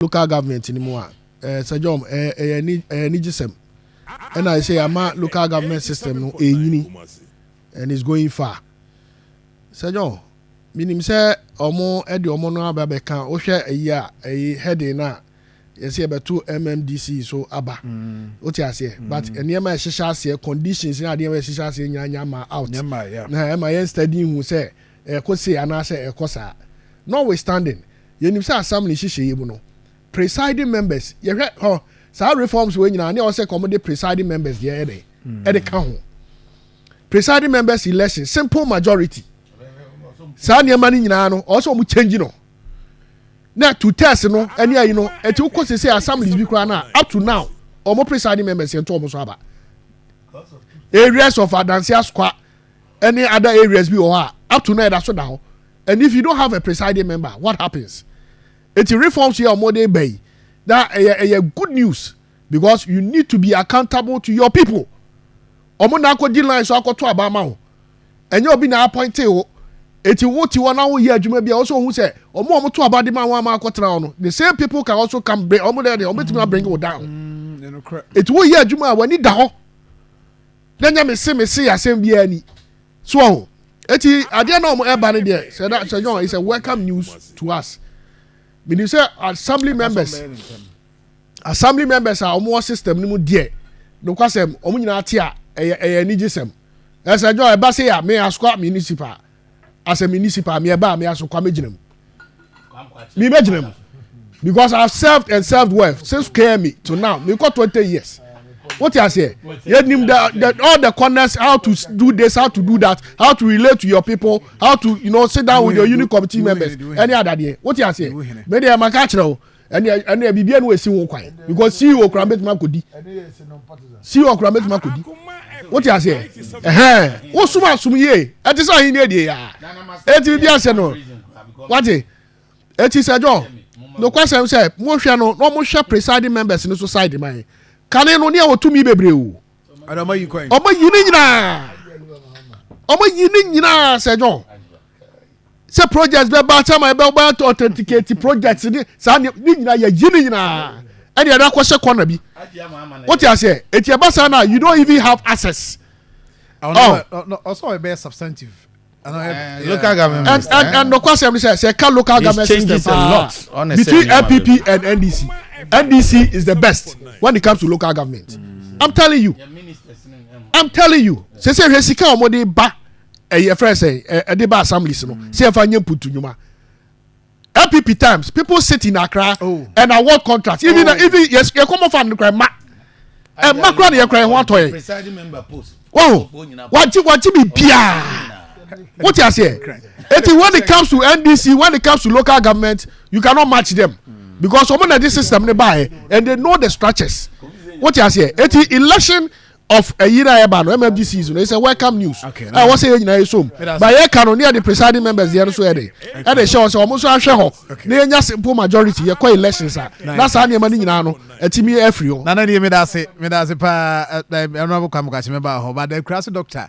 local government anymore. Sir John, Nigisem. And I say, I'm a local government system, and it's going far. Sir John, meaning, say, or more Eddie or Mono Babeka, or share a year, a headache now. You see about 2 MMDCEs, so Abba. What you say? But near my Shisha conditions, near my Shisha Yama out. Now, my studying who say, a Kosi and I say a Cosa. Notwithstanding, you say assembly Shishi, presiding members, you read, oh, some reforms when you also accommodate presiding members, the at the count. Presiding members election, simple majority. Sanya money also we change now to test and yeah et you could say assemblies be up to now or more presiding members in Thomas Abba areas of Adansia Squad any other areas be or up to now that's so now and if you don't have a presiding member what happens it reforms here more day bay that a good news because you need to be accountable to your people omonako di line so akoto abama and you be na appointed eti what you want now here adwuma bia also who say omo to abade man wan akotra no the same people can also come bring omo there omo to bring you down eti wo here adwuma wani da ho nanya me se asem bia ni so eti ade na omo eba ne there say that Sir John is a welcome news to us meaning say assembly members are omo system ni mu there no kwasem omo nyina ate a nigisem Sir John eba say ya me askwa municipal as a municipal, me aso kwa mejinem. Me mejinem. Because I've served and served well since KME to now. Me got 20 years. What you say? You need all the corners, how to do this, how to do that, how to relate to your people, how to sit down with your unit committee members. Any other day. What you say? Maybe I'm a catch now. And BBN will see one quiet. Because see you Krambet Makudi. See you Krambet Makudi. What you say? What suma sumiye? It is all in there. It will be a no. What it is a job. No question say, Mosha no more presiding members in the society, man. Can I know near to me, baby? I don't know you quite. Oh, my you Sir John. Say projects, but by time I about to authenticate the projects in it, San Yinina. Any other question corner be? What you say? It's your basana, you don't even have access. Also a bare substantive. Local government. And the question says, local government changes a lot between LPP and NDC. NDC is the best when it comes to local government. I'm telling you. Say Resika Omode ba a friend say a deba assemblies no. Say if I put to you LPP times people sit in Accra and award contracts. Even yes, you come off and cry ma. And Macron you cry one toy. Presiding member post. Oh, what you be pia? What you say? When it comes to NDC, when it comes to local government, you cannot match them because someone at this system they buy and they know the structures. What you say? It's election of a year MMDCEs. It's a welcome news. Okay. I was saying I assume. But I can near the presiding members the other way. And they show us almost a share. They just simple majority. You're quite elections. That's how money now. A team every. Nana, me that's it. Me that's it. Pa, I don't know what I'm going to but the class doctor.